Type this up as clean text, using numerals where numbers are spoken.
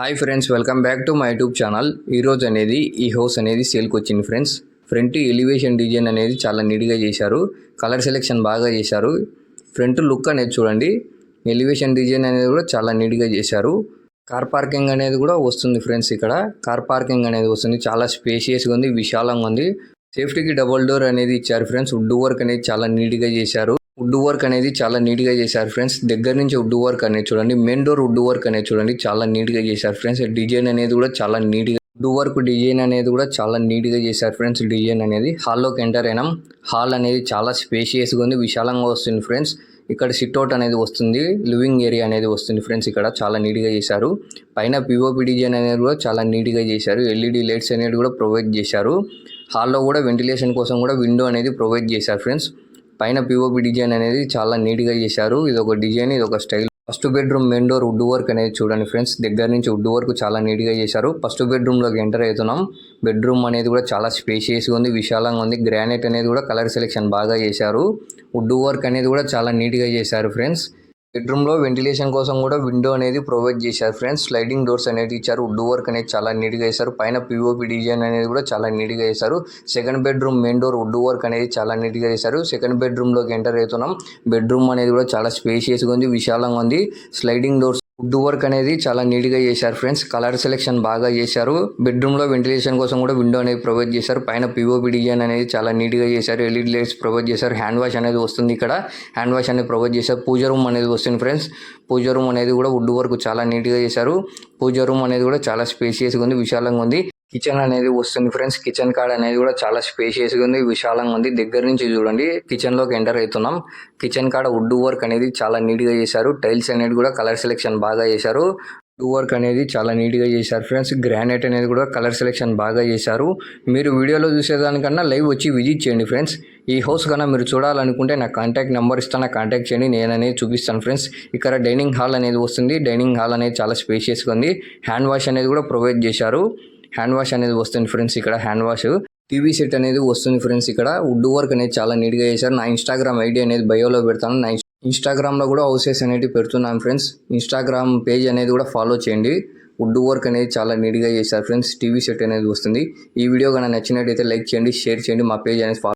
Hi friends, welcome back to my YouTube channel. ఈరోజు అనేది ఈ హౌస్ అనేది సేల్కి వచ్చింది ఫ్రెండ్స్. ఫ్రంట్ ఎలివేషన్ డిజైన్ అనేది చాలా నీట్గా చేశారు. కలర్ సెలెక్షన్ బాగా చేశారు. ఫ్రంట్ లుక్ అనేది చూడండి. ఎలివేషన్ డిజైన్ అనేది కూడా చాలా నీట్గా చేశారు. కార్ పార్కింగ్ అనేది కూడా వస్తుంది ఫ్రెండ్స్. ఇక్కడ కార్ పార్కింగ్ అనేది వస్తుంది. చాలా స్పేషియస్గా ఉంది, విశాలంగా ఉంది. సేఫ్టీకి డబుల్ డోర్ అనేది ఇచ్చారు ఫ్రెండ్స్. వుడ్ వర్క్ అనేది చాలా నీట్గా చేశారు. వుడ్ వర్క్ అనేది చాలా నీట్గా చేశారు ఫ్రెండ్స్. దగ్గర నుంచి వుడ్ వర్క్ అనేది చూడండి. మెయిన్ డోర్ వుడ్ వర్క్ అనేది చూడండి, చాలా నీట్గా చేశారు ఫ్రెండ్స్. డిజైన్ అనేది కూడా చాలా నీట్గా, వుడ్ వర్క్ డిజైన్ అనేది కూడా చాలా నీట్గా చేశారు ఫ్రెండ్స్. డిజైన్ అనేది హాల్లోకి ఎంటర్ అయినాం. హాల్ అనేది చాలా స్పేషియస్గా ఉంది, విశాలంగా వస్తుంది ఫ్రెండ్స్. ఇక్కడ సిట్అవుట్ అనేది వస్తుంది, లివింగ్ ఏరియా అనేది వస్తుంది ఫ్రెండ్స్. ఇక్కడ చాలా నీట్గా చేశారు. పైన పిఓపి డిజైన్ అనేది కూడా చాలా నీట్గా చేశారు. ఎల్ఈడి లైట్స్ అనేది కూడా ప్రొవైడ్ చేశారు. హాల్లో కూడా వెంటిలేషన్ కోసం కూడా విండో అనేది ప్రొవైడ్ చేశారు ఫ్రెండ్స్. పైన పిఓపి డిజైన్ అనేది చాలా నీట్గా చేశారు. ఇది ఒక డిజైన్, ఇది ఒక style. First bedroom main door wood work అనేది చూడండి ఫ్రెండ్స్. దగ్గర నుంచి వుడ్ వర్క్ చాలా నీట్గా చేశారు. ఫస్ట్ బెడ్రూమ్లోకి ఎంటర్ అవుతున్నాం. బెడ్రూమ్ అనేది కూడా చాలా స్పేషియస్గా ఉంది, విశాలంగా ఉంది. గ్రానైట్ అనేది కూడా కలర్ సెలెక్షన్ బాగా చేశారు. వుడ్ వర్క్ అనేది కూడా చాలా నీట్గా చేశారు ఫ్రెండ్స్. బెడ్రూమ్లో వెంటిలేషన్ కోసం కూడా విండో అనేది ప్రొవైడ్ చేశారు ఫ్రెండ్స్. స్లైడింగ్ డోర్స్ అనేది ఇచ్చారు. వుడ్ వర్క్ అనేది చాలా నీట్గా చేశారు. పైన పిఓపి డిజైన్ అనేది కూడా చాలా నీట్గా చేశారు. Second bedroom main door wood work అనేది చాలా నీట్గా చేశారు. సెకండ్ బెడ్రూమ్లోకి ఎంటర్ అవుతున్నాం. బెడ్రూమ్ అనేది కూడా చాలా స్పేషియస్గా ఉంది, విశాలంగా ఉంది. స్లైడింగ్ డోర్స్, వుడ్ వర్క్ అనేది చాలా నీట్గా చేశారు ఫ్రెండ్స్. కలర్ సెలెక్షన్ బాగా చేశారు. బెడ్రూమ్లో వెంటిలేషన్ కోసం కూడా విండో అనేది ప్రొవైడ్ చేశారు. పైన పిఓపి డిజైన్ అనేది చాలా నీట్గా చేశారు. ఎల్ఈడి లైట్స్ ప్రొవైడ్ చేశారు. హ్యాండ్ వాష్ అనేది వస్తుంది. ఇక్కడ హ్యాండ్ వాష్ అనేది ప్రొవైడ్ చేశారు. పూజ రూమ్ అనేది వస్తుంది ఫ్రెండ్స్. పూజ రూమ్ అనేది కూడా వుడ్ వర్క్ చాలా నీట్గా చేశారు. పూజ రూమ్ అనేది కూడా చాలా స్పేషియస్గా ఉంది, విశాలంగా ఉంది. కిచెన్ అనేది వస్తుంది ఫ్రెండ్స్. కిచెన్ కాడ అనేది కూడా చాలా స్పేషియస్గా ఉంది, విశాలంగా ఉంది. దగ్గర నుంచి చూడండి. కిచెన్లోకి ఎంటర్ అవుతున్నాం. కిచెన్ కాడ వుడ్ వర్క్ అనేది చాలా నీట్గా చేశారు. టైల్స్ అనేది కూడా కలర్ సెలెక్షన్ బాగా చేశారు. వుడ్ వర్క్ అనేది చాలా నీట్గా చేశారు ఫ్రెండ్స్. గ్రానైట్ అనేది కూడా కలర్ సెలెక్షన్ బాగా చేశారు. మీరు వీడియోలో చూసేదానికన్నా లైవ్ వచ్చి విజిట్ చేయండి ఫ్రెండ్స్. ఈ హౌస్ కన్నా మీరు చూడాలనుకుంటే నా కాంటాక్ట్ నెంబర్ ఇస్తాను, కాంటాక్ట్ చేయండి. నేను అనేది చూపిస్తాను ఫ్రెండ్స్. ఇక్కడ డైనింగ్ హాల్ అనేది వస్తుంది. డైనింగ్ హాల్ అనేది చాలా స్పేషియస్గా ఉంది. హ్యాండ్ వాష్ అనేది కూడా ప్రొవైడ్ చేశారు. హ్యాండ్ వాష్ అనేది వస్తుంది ఫ్రెండ్స్. ఇక్కడ హ్యాండ్ వాష్, టీవీ సెట్ అనేది వస్తుంది ఫ్రెండ్స్. ఇక్కడ వుడ్ వర్క్ అనేది చాలా నీట్గా చేశారు. నా ఇన్స్టాగ్రామ్ ఐడి అనేది బయోలో పెడతాను. నా ఇన్స్టాగ్రామ్లో కూడా హౌసెస్ అనేవి పెడుతున్నాను ఫ్రెండ్స్. ఇన్స్టాగ్రామ్ పేజ్ అనేది కూడా ఫాలో చేయండి. వుడ్ వర్క్ అనేది చాలా నీట్గా చేశారు ఫ్రెండ్స్. టీవీ సెట్ అనేది వస్తుంది. ఈ వీడియో కన్నా నచ్చినట్టయితే లైక్ చేయండి, షేర్ చేయండి. మా పేజ్ అనేది